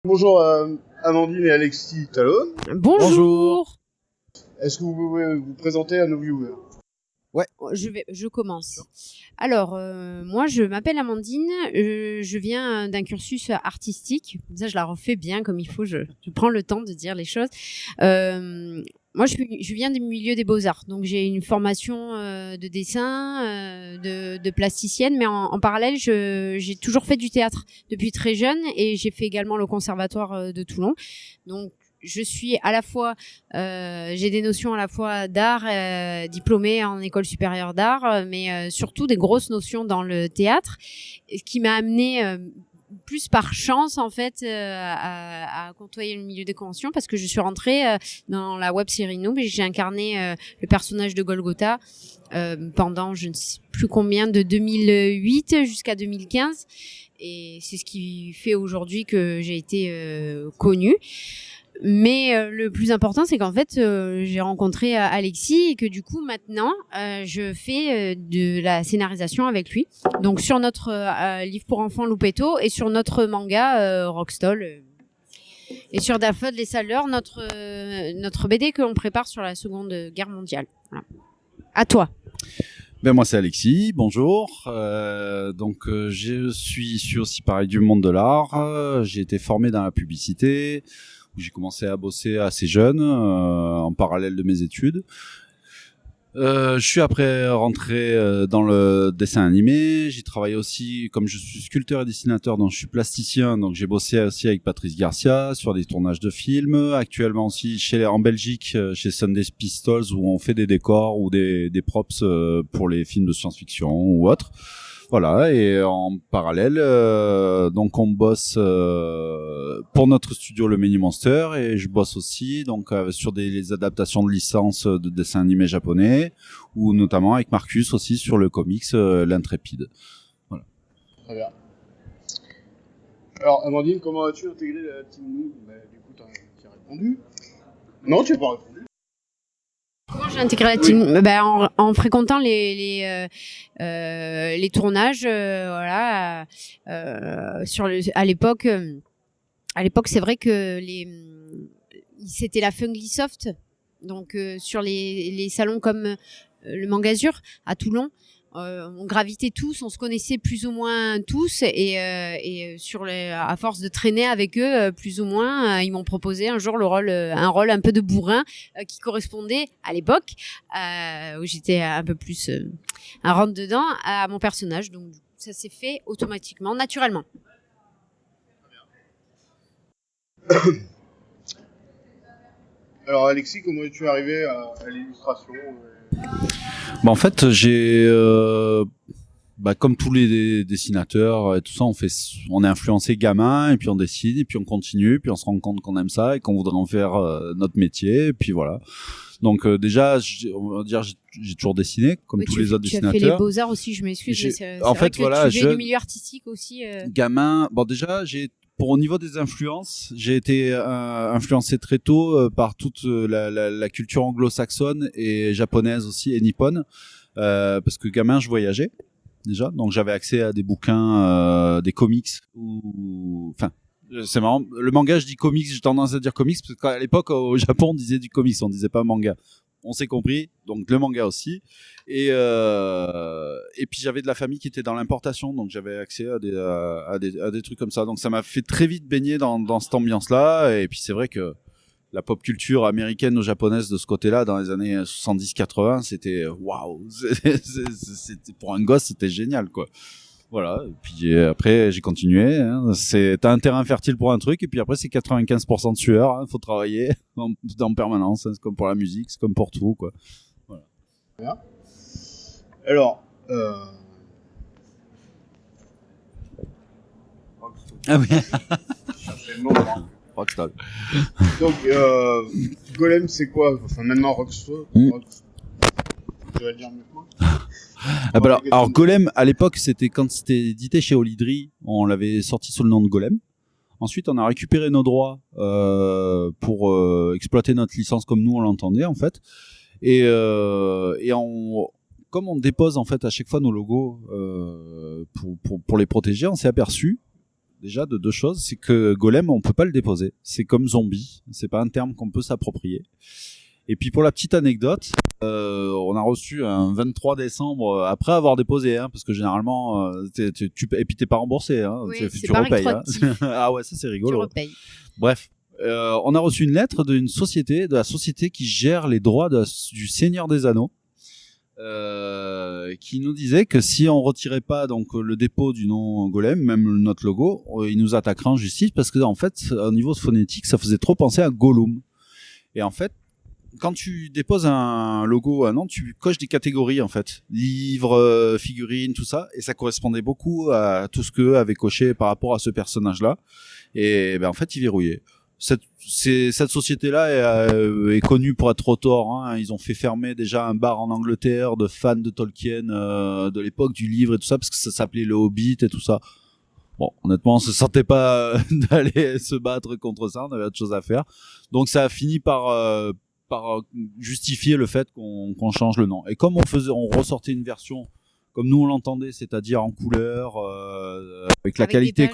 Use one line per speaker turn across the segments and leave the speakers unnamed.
Bonjour Amandine et Alexis Talon.
Bonjour.
Est-ce que vous pouvez vous présenter à nos viewers?
Ouais. Je commence. Alors, moi, je m'appelle Amandine. Je viens d'un cursus artistique. Ça, je la refais bien comme il faut. Je prends le temps de dire les choses. Moi, je viens du milieu des beaux-arts. Donc, j'ai une formation de dessin, de plasticienne. Mais en parallèle, j'ai toujours fait du théâtre depuis très jeune. Et j'ai fait également le conservatoire de Toulon. Donc, je suis à la fois, j'ai des notions à la fois d'art, diplômée en école supérieure d'art, mais surtout des grosses notions dans le théâtre, ce qui m'a amenée plus par chance en fait à côtoyer le milieu des conventions, parce que je suis rentrée dans la web série Noob et j'ai incarné le personnage de Golgotha pendant je ne sais plus combien, de 2008 jusqu'à 2015, et c'est ce qui fait aujourd'hui que j'ai été connue. Mais le plus important, c'est qu'en fait, j'ai rencontré Alexis et que du coup, maintenant, je fais de la scénarisation avec lui. Donc, sur notre livre pour enfants Loupetto et sur notre manga Rockstall. Et sur Daffod les Saleurs, notre BD que l'on prépare sur la Seconde Guerre mondiale. Voilà. À toi.
Ben moi c'est Alexis, bonjour. Je suis aussi pareil du monde de l'art. J'ai été formé dans la publicité, où j'ai commencé à bosser assez jeune, en parallèle de mes études. Je suis après rentré dans le dessin animé. J'ai travaillé aussi, comme je suis sculpteur et dessinateur, donc je suis plasticien, donc j'ai bossé aussi avec Patrice Garcia sur des tournages de films. Actuellement aussi en Belgique, chez Sunday Pistols, où on fait des décors ou des props pour les films de science-fiction ou autres. Voilà, et en parallèle, donc on bosse pour notre studio le Mini Monster, et je bosse aussi donc sur les adaptations de licences de dessins animés japonais, ou notamment avec Marcus aussi sur le comics l'Intrépide. Voilà.
Très bien. Alors Amandine, comment as-tu intégré la team Noob? Du coup, tu as répondu. Non, tu n'as pas répondu.
Comment j'ai intégré la team? En fréquentant les tournages, voilà. À l'époque, c'est vrai que c'était la Funglisoft, donc sur les salons comme le Mangazur à Toulon. On gravitait tous, on se connaissait plus ou moins tous, et à force de traîner avec eux, plus ou moins, ils m'ont proposé un jour un rôle un peu de bourrin qui correspondait à l'époque où j'étais un peu plus un rentre dedans à mon personnage. Donc ça s'est fait automatiquement, naturellement.
Alors Alexis, comment es-tu arrivé à l'illustration?
En fait, j'ai comme tous les dessinateurs et tout ça, on est influencé gamin, et puis on dessine, et puis on continue, puis on se rend compte qu'on aime ça et qu'on voudrait en faire notre métier, et puis voilà. Donc déjà, on va dire, j'ai toujours dessiné comme tous les autres dessinateurs.
Tu as fait les beaux-arts aussi, je m'excuse.
En fait, voilà,
tu viens du milieu artistique aussi.
Gamin, déjà, au niveau des influences, j'ai été influencé très tôt par toute la culture anglo-saxonne et japonaise aussi, et nippone, parce que gamin, je voyageais déjà, donc j'avais accès à des bouquins, des comics, enfin, c'est marrant, le manga, je dis comics, j'ai tendance à dire comics parce qu'à l'époque au Japon on disait du comics, on disait pas manga. On s'est compris, donc le manga aussi, et puis j'avais de la famille qui était dans l'importation, donc j'avais accès à des trucs comme ça, donc ça m'a fait très vite baigner dans cette ambiance-là. Et puis c'est vrai que la pop culture américaine ou japonaise de ce côté-là, dans les années 70-80, c'était waouh, c'était pour un gosse, c'était génial, quoi. Voilà, et puis après j'ai continué, hein. T'as un terrain fertile pour un truc, et puis après c'est 95% de sueur, hein. Faut travailler en permanence, hein. C'est comme pour la musique, c'est comme pour tout, quoi. Voilà.
Bien. Alors,
ah oui.
Rockstall. Donc, Golem, c'est quoi? Enfin, maintenant Rockstall. Tu vas le dire mieux que moi.
Alors Golem, à l'époque, c'était quand c'était édité chez Olydri, on l'avait sorti sous le nom de Golem. Ensuite, on a récupéré nos droits pour exploiter notre licence comme nous on l'entendait, en fait. Et comme on dépose en fait à chaque fois nos logos pour les protéger, on s'est aperçu déjà de deux choses, c'est que golem, on peut pas le déposer. C'est comme zombie, c'est pas un terme qu'on peut s'approprier. Et puis pour la petite anecdote, on a reçu un 23 décembre après avoir déposé, hein, parce que généralement, et puis t'es pas remboursé, hein,
Oui,
tu
c'est pas
repayes. Hein.
rétroactif.
Ah ouais, ça c'est
Tu
rigolo.
repayes.
Bref, on a reçu une lettre d'une société, de la société qui gère les droits du Seigneur des Anneaux, qui nous disait que si on retirait pas donc le dépôt du nom Golem, même notre logo, il nous attaquerait en justice parce que en fait, au niveau phonétique, ça faisait trop penser à Gollum. Et en fait, quand tu déposes un logo, un nom, tu coches des catégories en fait, livres, figurines, tout ça, et ça correspondait beaucoup à tout ce que avait coché par rapport à ce personnage-là. Et ben en fait, il verrouillait. Cette société-là est connue pour être auteur. Hein. Ils ont fait fermer déjà un bar en Angleterre de fans de Tolkien de l'époque du livre et tout ça, parce que ça s'appelait le Hobbit et tout ça. Bon, honnêtement, on se sentait pas d'aller se battre contre ça. On avait autre chose à faire. Donc ça a fini par justifier le fait qu'on change le nom. Et comme on ressortait une version comme nous on l'entendait, c'est-à-dire en couleur, avec la qualité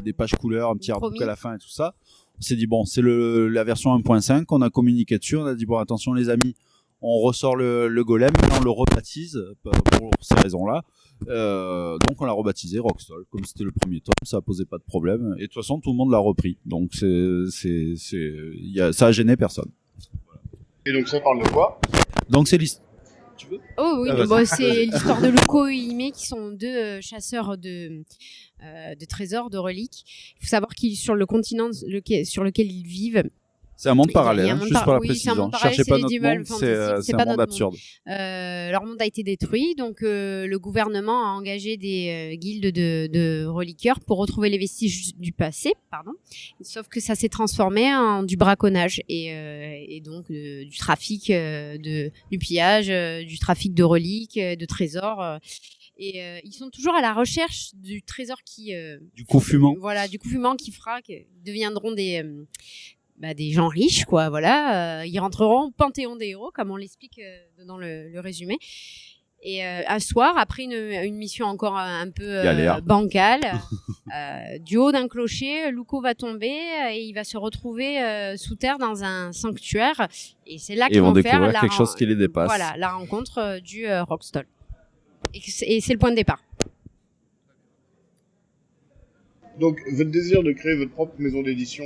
des pages couleurs, un petit artbook à la fin et tout ça. On s'est dit bon, c'est la version 1.5, on a communiqué dessus, on a dit bon attention les amis, on ressort le golem, on le rebaptise pour ces raisons-là. Donc on l'a rebaptisé Rockstall, comme c'était le premier tome, ça a posé pas de problème. Et de toute façon tout le monde l'a repris, donc ça a gêné personne.
Et donc ça parle de quoi?
Donc c'est l'histoire. Tu veux?
Oh oui, c'est l'histoire de Luko et Hime qui sont deux chasseurs de trésors, de reliques. Il faut savoir qu'ils sur le continent sur lequel ils vivent.
C'est un monde parallèle,
un monde
juste pour la
oui,
précision.
Cherchez
pas notre monde, c'est un monde absurde.
Leur monde a été détruit, donc le gouvernement a engagé des guildes de reliqueurs pour retrouver les vestiges du passé, sauf que ça s'est transformé en du braconnage et donc du trafic, du pillage, du trafic de reliques, de trésors. Et ils sont toujours à la recherche du trésor
du coup fumant.
Voilà, du coup fumant qui fera que deviendront des gens riches, quoi, voilà. Ils rentreront au Panthéon des héros, comme on l'explique dans le résumé. Et un soir, après une mission encore un peu bancale, du haut d'un clocher, Luko va tomber et il va se retrouver sous terre dans un sanctuaire. Et c'est là qu'ils vont faire
quelque chose qui les dépasse.
Voilà, la rencontre du Rockstall. Et c'est le point de départ.
Donc, votre désir de créer votre propre maison d'édition,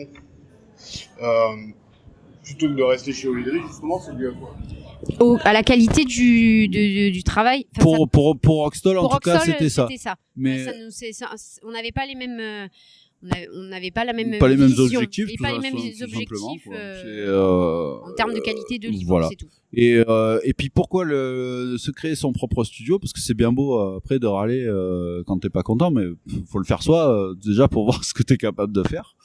plutôt que de rester chez Olydri, justement, c'est dû à quoi?
À la qualité du travail.
Pour Rockstall, en tout cas, c'était ça.
Mais on n'avait pas les mêmes. On n'avait pas la même
pas
vision,
les mêmes objectifs,
et pas les mêmes objectifs en termes de qualité de livre,
voilà.
C'est tout.
Et puis pourquoi se créer son propre studio, parce que c'est bien beau après de râler quand t'es pas content, mais faut le faire soi déjà pour voir ce que t'es capable de faire.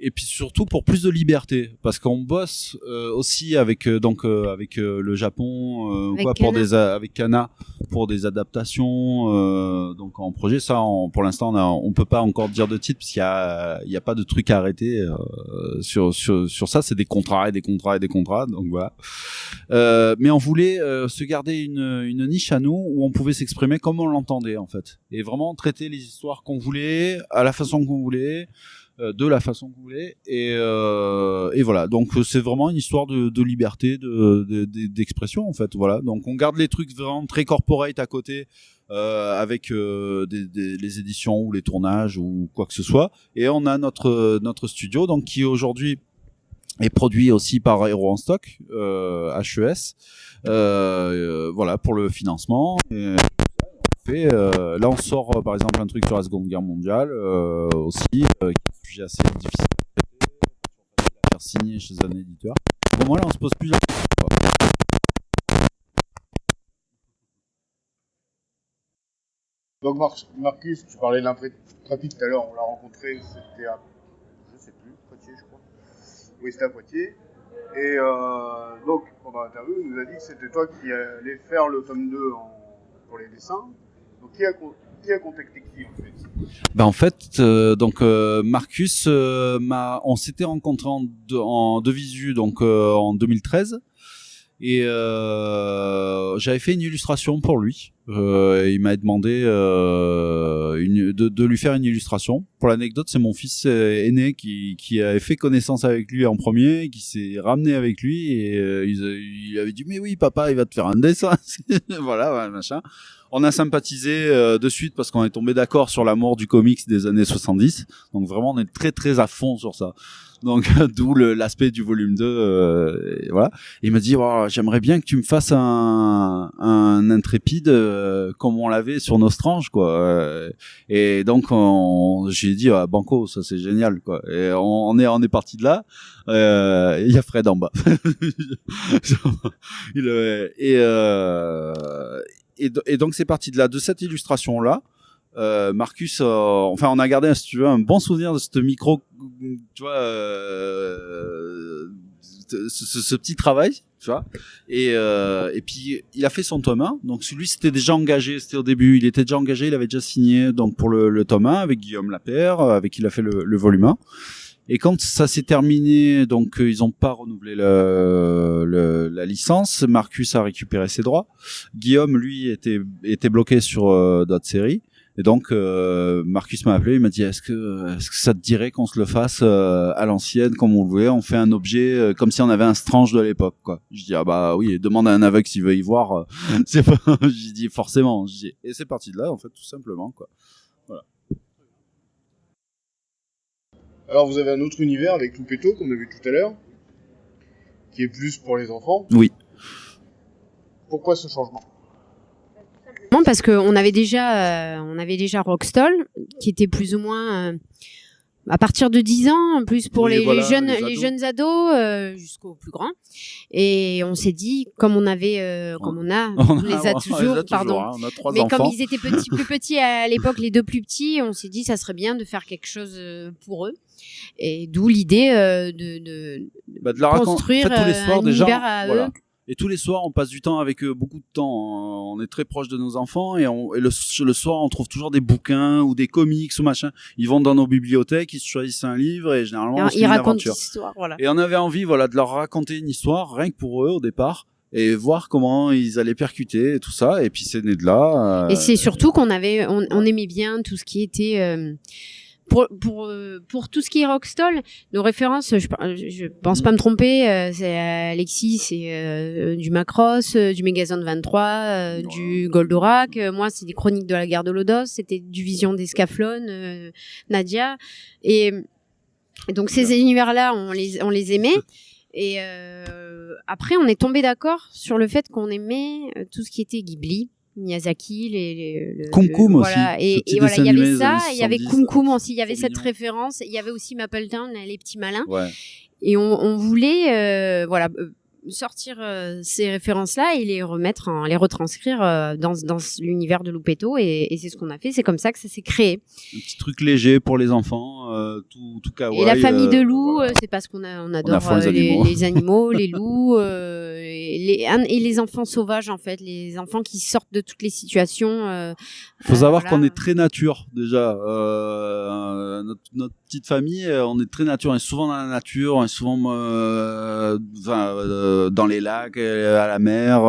Et puis surtout pour plus de liberté, parce qu'on bosse aussi avec le Japon avec Kana pour des adaptations donc en projet. Ça pour l'instant on peut pas encore dire de titre parce qu'il y a pas de truc à arrêter sur ça. C'est des contrats et des contrats et des contrats, donc voilà. Mais on voulait se garder une niche à nous où on pouvait s'exprimer comme on l'entendait en fait, et vraiment traiter les histoires qu'on voulait à la façon qu'on voulait, de la façon que vous voulez, et voilà. Donc c'est vraiment une histoire de liberté, d'expression en fait. Voilà. Donc on garde les trucs vraiment très corporate à côté, avec les éditions ou les tournages ou quoi que ce soit. Et on a notre studio, donc qui aujourd'hui est produit aussi par Hero en Stock, HES. Voilà pour le financement. Là on sort par exemple un truc sur la Seconde Guerre mondiale aussi, qui est un sujet assez difficile à faire signer chez un éditeur. Bon voilà, on se pose plus la question.
Donc Marcus, tu parlais d'Intrépide tout à l'heure, on l'a rencontré, c'était à, je sais plus, Poitiers je crois. Oui, c'était à Poitiers. Et donc pendant l'interview, il nous a dit que c'était toi qui allais faire le tome 2 pour les dessins. Donc qui a contacté qui en fait?
En fait, Marcus, on s'était rencontrés en deux visu, donc en 2013, et j'avais fait une illustration pour lui il m'a demandé de lui faire une illustration. Pour l'anecdote, c'est mon fils aîné qui avait fait connaissance avec lui en premier, qui s'est ramené avec lui et il avait dit mais oui papa, il va te faire un dessin. Voilà, ouais, machin. On a sympathisé de suite parce qu'on est tombé d'accord sur la mort du comics des années 70. Donc vraiment, on est très très à fond sur ça. Donc d'où l'aspect du volume 2. Et voilà. Et il m'a dit oh, j'aimerais bien que tu me fasses un intrépide comme on l'avait sur Nostrange, quoi. Et donc j'ai dit ah, banco, ça c'est génial, quoi. Et on est parti de là. Il y a Fred en bas. Et donc c'est parti de là, de cette illustration là. Marcus, enfin on a gardé, si tu veux, un bon souvenir de ce micro, tu vois, ce petit travail, tu vois. Et puis il a fait son tome 1. Donc celui c'était déjà engagé, c'était au début, il était déjà engagé, il avait déjà signé donc pour le tome 1 avec Guillaume Lapère, avec qui il a fait le volume 1. Et quand ça s'est terminé, donc ils n'ont pas renouvelé la licence. Marcus a récupéré ses droits. Guillaume, lui, était bloqué sur d'autres séries. Et donc Marcus m'a appelé, il m'a dit est-ce que ça te dirait qu'on se le fasse à l'ancienne comme on le voulait, on fait un objet comme si on avait un Strange de l'époque, quoi. Je dis ah bah oui, demande à un aveugle s'il veut y voir. C'est pas, j'ai dit forcément. Et c'est parti de là en fait, tout simplement, quoi. Voilà.
Alors vous avez un autre univers avec Loupetto, qu'on a vu tout à l'heure, qui est plus pour les enfants.
Oui.
Pourquoi ce changement ?
Non, parce qu'on avait déjà Rockstall, qui était plus ou moins à partir de 10 ans, en plus pour
Oui,
les
voilà,
les jeunes ados jusqu'aux plus grands. Et on s'est dit, comme on avait, comme on les a toujours, pardon.
Hein, on a 3
mais
enfants.
comme ils étaient plus petits à l'époque, les deux plus petits, on s'est dit, ça serait bien de faire quelque chose pour eux. Et d'où l'idée de
la
construire
en fait, tous les soirs,
un
déjà,
univers à
voilà.
eux.
Et tous les soirs, on passe du temps avec eux, beaucoup de temps. On est très proche de nos enfants et le soir, on trouve toujours des bouquins ou des comics ou machin. Ils vont dans nos bibliothèques, ils se choisissent un livre et généralement, on se fait une aventure.
L'histoire, voilà.
Et on avait envie, voilà, de leur raconter une histoire, rien que pour eux au départ, et voir comment ils allaient percuter et tout ça. Et puis c'est né de là.
Et c'est surtout qu'on aimait bien tout ce qui était pour tout ce qui est Rockstall, nos références, je pense pas me tromper, c'est Alexis, c'est du Macross, du Megazone 23, du Goldorak. Moi, c'est des Chroniques de la guerre de Lodos, c'était du Vision des Scaflons, Nadia. Et donc ces univers-là, on les aimait. Et après, on est tombé d'accord sur le fait qu'on aimait tout ce qui était Ghibli. Miyazaki,
Kumkum aussi.
Voilà. Et voilà, il y avait ça, il y avait Kumkum aussi, il y avait cette référence, il y avait aussi Mapletown, les petits malins. Ouais. Et on voulait, sortir ces références-là et les retranscrire dans l'univers de Loupetto, et c'est ce qu'on a fait. C'est comme ça que ça s'est créé.
Un petit truc léger pour les enfants, tout kawaii.
Et la famille de loups, voilà. C'est parce qu'on adore les animaux, les loups, et les enfants sauvages, en fait, les enfants qui sortent de toutes les situations.
Faut savoir qu'on est très nature déjà. Notre petite famille, on est très nature. On est souvent dans la nature, on est souvent dans les lacs, à la mer,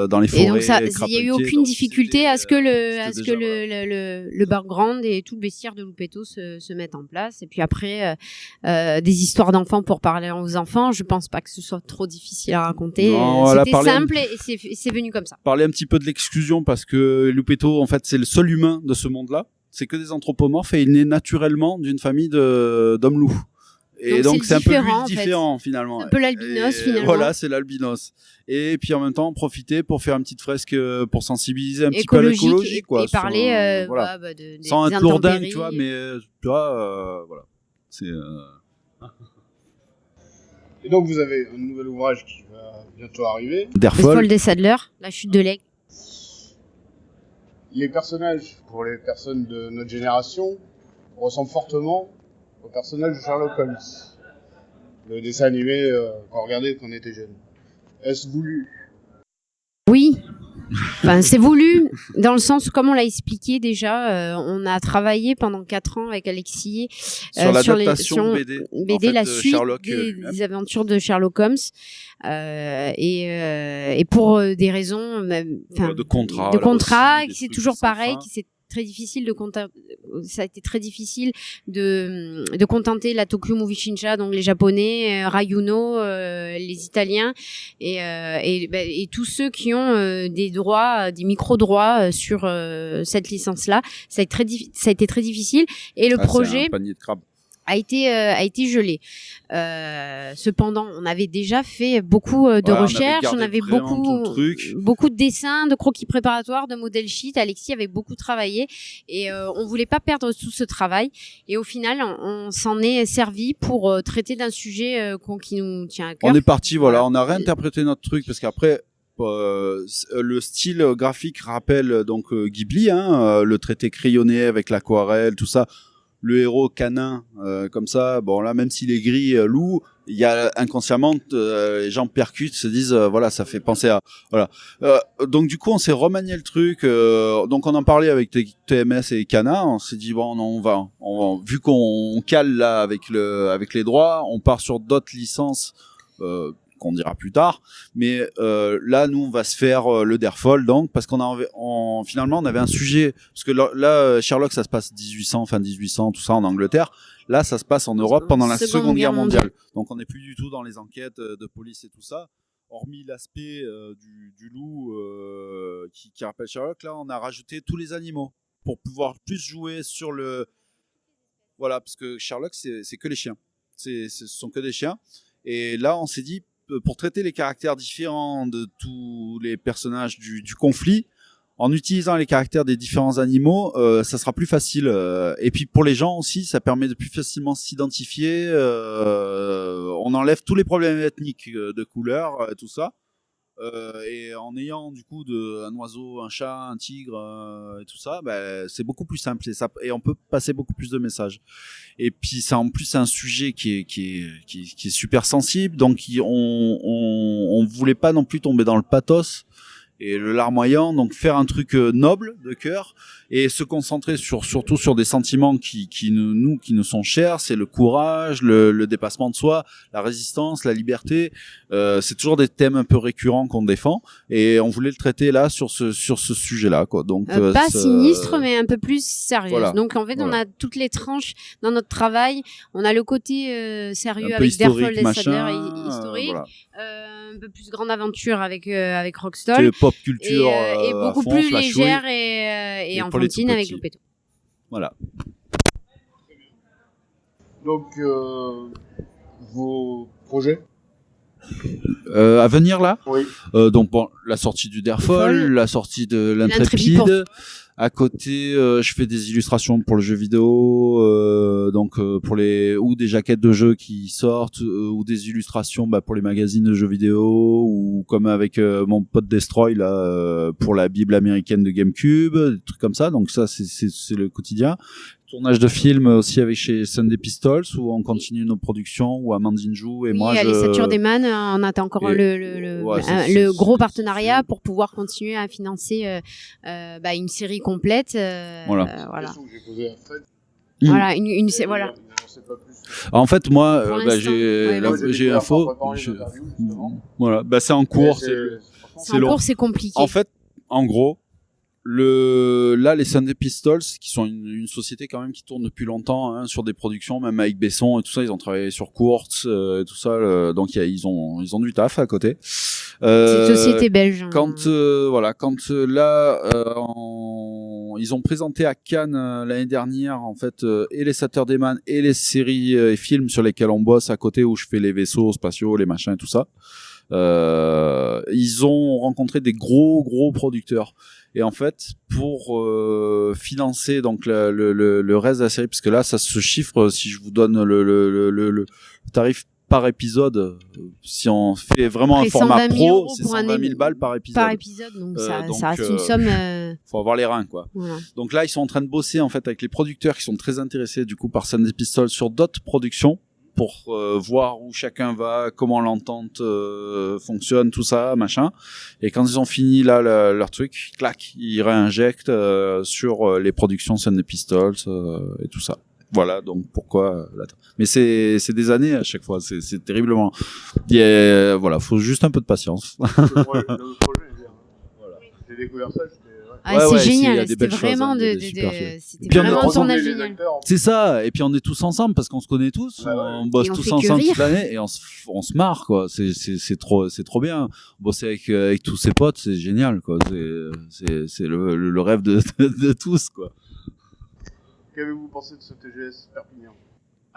dans les forêts.
Et donc il y a eu aucune difficulté à ce que le background et tout le bestiaire de Loupetto se mette en place. Et puis après, des histoires d'enfants pour parler aux enfants, je pense pas que ce soit trop difficile à raconter. C'était simple et c'est venu comme ça.
Parler un petit peu de l'exclusion, parce que Loupetto, en fait, c'est le seul humain de ce monde-là. C'est que des anthropomorphes et il naît naturellement d'une famille d'hommes-loups. Et donc c'est un peu lui différent, finalement.
C'est un peu l'albinos, finalement.
Voilà, c'est l'albinos. Et puis en même temps, profiter pour faire une petite fresque pour sensibiliser un petit peu à l'écologie, quoi.
Et parler
voilà. Sans être lourdin, tu vois, mais tu vois, voilà. C'est.
Et donc vous avez un nouvel ouvrage qui va bientôt arriver.
Les Folles des Sadlers, la chute de l'aigle.
Les personnages, pour les personnes de notre génération, ressemblent fortement au personnage de Sherlock Holmes, le dessin animé qu'on regardait quand on était jeune. Est-ce voulu ?
Oui, Enfin, c'est voulu dans le sens, comme on l'a expliqué déjà, on a travaillé pendant 4 ans avec Alexis
sur l'adaptation BD,
la suite
Sherlock,
des aventures de Sherlock Holmes. Et pour des raisons
de
contrat,
aussi,
c'est toujours pareil, qui c'est très difficile ça a été très difficile de contenter la Tokyo Movie Shinsha, donc les Japonais, Rayuno, les Italiens et tous ceux qui ont des droits, des micro-droits sur cette licence-là. Ça a été très difficile et le projet
c'est un panier de crabes.
a été gelé. Cependant, on avait déjà fait beaucoup de recherches, on avait beaucoup de dessins, de croquis préparatoires, de modèles sheets. Alexis avait beaucoup travaillé et on voulait pas perdre tout ce travail. Et au final, on s'en est servi pour traiter d'un sujet qui nous tient à cœur.
On est parti, voilà, on a réinterprété notre truc parce qu'après. Le style graphique rappelle donc Ghibli, le traité crayonné avec l'aquarelle, tout ça. Le héros canin comme ça, bon là même s'il est gris loup, il y a inconsciemment les gens percutent, se disent voilà, ça fait penser à voilà. Donc du coup on s'est remanié le truc, donc on en parlait avec TMS et Kana, on s'est dit bon non, on va vu qu'on cale là avec les droits, on part sur d'autres licences qu'on dira plus tard, mais là nous on va se faire le Derfol donc parce qu'on finalement on avait un sujet parce que là Sherlock ça se passe fin 1800 tout ça en Angleterre, là ça se passe en Europe pendant la Seconde Guerre mondiale, donc on n'est plus du tout dans les enquêtes de police et tout ça, hormis l'aspect du loup qui rappelle Sherlock. Là on a rajouté tous les animaux pour pouvoir plus jouer sur le voilà, parce que Sherlock c'est que les chiens, ce sont que des chiens, et là on s'est dit pour traiter les caractères différents de tous les personnages du conflit, en utilisant les caractères des différents animaux, ça sera plus facile. Et puis pour les gens aussi, ça permet de plus facilement s'identifier. On enlève tous les problèmes ethniques de couleur, tout ça. Et en ayant du coup un oiseau, un chat, un tigre et tout ça, c'est beaucoup plus simple et on peut passer beaucoup plus de messages. Et puis ça en plus c'est un sujet qui est super sensible, donc on voulait pas non plus tomber dans le pathos et le larmoyant, donc faire un truc noble de cœur et se concentrer surtout sur des sentiments qui nous sont chers, c'est le courage, le dépassement de soi, la résistance, la liberté. C'est toujours des thèmes un peu récurrents qu'on défend et on voulait le traiter là sur ce sujet-là, quoi. Donc
pas sinistre mais un peu plus sérieux.
Voilà.
Donc en fait on a toutes les tranches dans notre travail. On a le côté sérieux avec
historique,
Derfol, historique,
voilà.
Un peu plus grande aventure avec Rockstall.
Pop culture
et beaucoup
fond,
plus
Flash
légère et enfantine avec Loupetto.
Voilà.
Donc, vos projets
à venir là,
oui.
Donc bon, la sortie du Derfol, la sortie de l'Intrépide. À côté, je fais des illustrations pour le jeu vidéo, donc pour ou des jaquettes de jeux qui sortent, ou des illustrations pour les magazines de jeux vidéo, ou comme avec mon pote Destroy là pour la Bible américaine de GameCube, des trucs comme ça. Donc ça, c'est le quotidien. Tournage de films aussi avec chez Sunday Pistols où on continue nos productions, où Amandine joue et moi
les Saturdays, on attend encore le gros partenariat pour pouvoir continuer à financer une série complète. Voilà. Voilà, voilà.
En fait, moi, j'ai info. Voilà, c'est en cours.
C'est long. C'est compliqué.
En fait, en gros. Là, les Sunday Pistols, qui sont une société quand même qui tourne depuis longtemps sur des productions, même avec Besson et tout ça, ils ont travaillé sur Kurtz et tout ça, donc ils ont du taf à côté.
C'est une société belge.
Quand là, ils ont présenté à Cannes l'année dernière en fait et les Saturday Man et les séries et films sur lesquels on bosse à côté, où je fais les vaisseaux spatiaux, les machins et tout ça. Ils ont rencontré des gros producteurs. Et en fait, pour financer donc le reste de la série, parce que là, ça se chiffre, si je vous donne le tarif par épisode, si on fait vraiment un format pro, c'est 120 000 balles par épisode.
Par épisode, donc ça reste une somme.
Faut avoir les reins, quoi.
Voilà.
Donc là, ils sont en train de bosser en fait avec les producteurs qui sont très intéressés du coup par Sunday Pistols sur d'autres productions pour voir où chacun va, comment l'entente fonctionne, tout ça, machin. Et quand ils ont fini là leur truc, clac, ils réinjectent sur les productions Sun Pistols et tout ça. Voilà, donc pourquoi mais c'est des années à chaque fois, c'est terriblement. Voilà, faut juste un peu de patience.
Le projet est bien. Voilà. J'ai découvert ça, j'étais...
C'est génial, c'était vraiment c'était vraiment ton âge génial.
C'est ça, et puis on est tous ensemble parce qu'on se connaît tous, on bosse tous ensemble toute l'année et on se marre quoi, c'est trop bien. Bosser avec tous ses potes, c'est génial quoi, c'est le rêve de tous quoi.
Qu'avez-vous pensé de ce TGS Perpignan?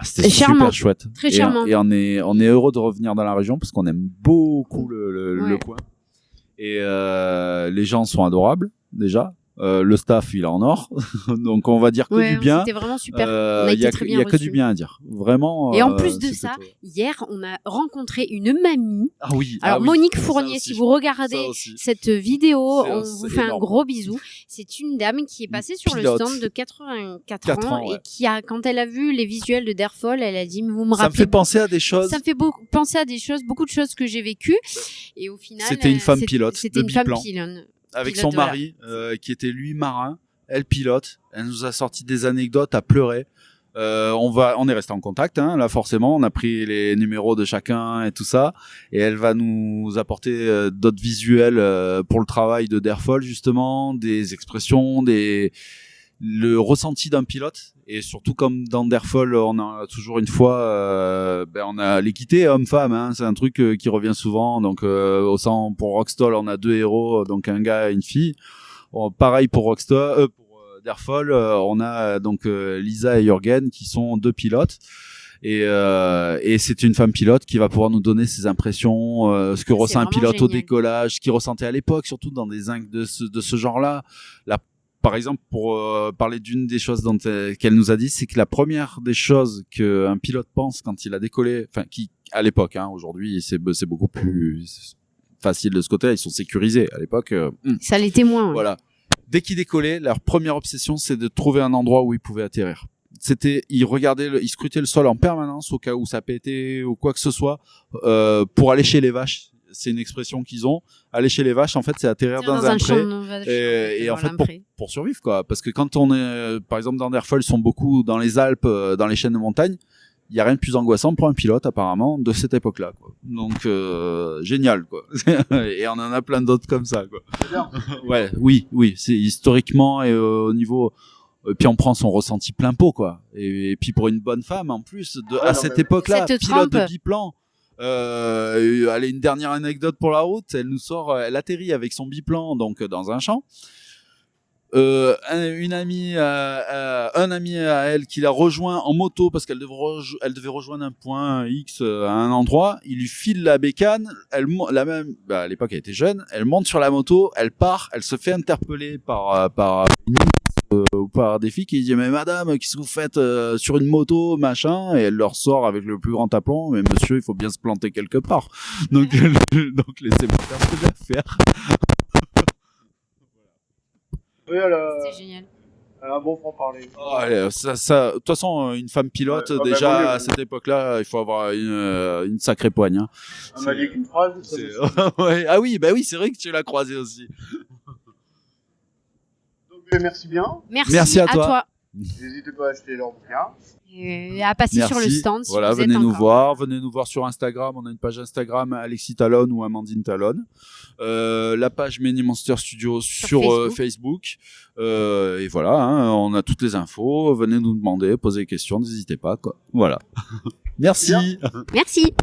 C'était super chouette.
Très charmant.
Et on est heureux de revenir dans la région parce qu'on aime beaucoup le coin. Et les gens sont adorables déjà. Le staff il est en or, donc on va dire que du bien.
C'était vraiment super.
Il y a que du bien à dire, vraiment.
Et en plus de ça, hier on a rencontré une mamie.
Ah oui.
Alors Monique Fournier, si vous regardez cette vidéo, on vous fait un gros bisou. C'est une dame qui est passée sur le stand de 84 ans et qui a, quand elle a vu les visuels de Derfol, elle a dit vous me rappelez.
Ça me fait penser à des choses.
Ça me fait penser à des choses, beaucoup de choses que j'ai vécues. Et au final,
c'était une femme pilote.
C'était une femme pilote.
Avec son mari, qui était lui marin, elle pilote. Elle nous a sorti des anecdotes à pleurer. On est resté en contact, hein, là forcément. On a pris les numéros de chacun et tout ça. Et elle va nous apporter d'autres visuels pour le travail de Derfol justement, des expressions, le ressenti d'un pilote. Et surtout comme dans Derfol, on a toujours une fois, on a l'équité homme-femme, hein, c'est un truc qui revient souvent. Donc pour Rockstall, on a 2 héros, donc un gars et une fille. Pareil pour Rockstall, pour Derfol, on a donc Lisa et Jürgen qui sont 2 pilotes. Et c'est une femme pilote qui va pouvoir nous donner ses impressions, ce que ressent un pilote génial. Au décollage, ce qu'il ressentait à l'époque, surtout dans des zincs de ce genre-là. Par exemple, pour parler d'une des choses qu'elle nous a dit, c'est que la première des choses qu'un pilote pense quand il a décollé, enfin qui à l'époque, hein, aujourd'hui c'est beaucoup plus facile de ce côté-là, ils sont sécurisés. À l'époque,
ça l'était moins.
Voilà. Dès qu'ils décollaient, leur première obsession, c'est de trouver un endroit où ils pouvaient atterrir. Ils scrutaient le sol en permanence au cas où ça pétait ou quoi que ce soit, pour aller chez les vaches. C'est une expression qu'ils ont. Aller chez les vaches, en fait, c'est atterrir dans un pré. Et en fait, pour survivre, quoi. Parce que quand on est, par exemple, dans Derfol, ils sont beaucoup dans les Alpes, dans les chaînes de montagne. Il y a rien de plus angoissant pour un pilote, apparemment, de cette époque-là, quoi. Donc, génial, quoi. Et on en a plein d'autres comme ça, quoi. Ouais, oui. C'est historiquement et au niveau. Et puis on prend son ressenti plein pot, quoi. Et puis pour une bonne femme, en plus, à cette époque-là, pilote de biplan. Allez, une dernière anecdote pour la route. Elle nous sort, elle atterrit avec son biplan donc dans un champ. Un ami à elle qui l'a rejoint en moto parce qu'elle devait rejoindre un point X à un endroit. Il lui file la bécane. À l'époque elle était jeune. Elle monte sur la moto, elle part, elle se fait interpeller par ou par des filles qui disent mais madame qu'est-ce que vous faites sur une moto machin, et elle leur sort avec le plus grand aplomb mais monsieur il faut bien se planter quelque part, donc laissez-moi faire ce que j'ai à faire.
Oui, c'est génial. Elle a un bon franc-parler.
De toute façon, une femme pilote, déjà, à cette époque-là, il faut avoir une sacrée poigne. Hein.
Elle m'a dit qu'une phrase.
Ouais. Ah oui, bah oui, c'est vrai que tu l'as croisé aussi.
Donc, merci bien.
Merci à toi.
N'hésitez pas à acheter leur bouquin.
Et à passer sur le stand. Si
voilà,
vous
venez
êtes
nous voir sur Instagram. On a une page Instagram Alexis Talon ou Amandine Talon. La page Many Monster Studio sur Facebook. Et voilà, hein, on a toutes les infos. Venez nous demander, poser des questions, n'hésitez pas, quoi. Voilà. Merci.
Merci.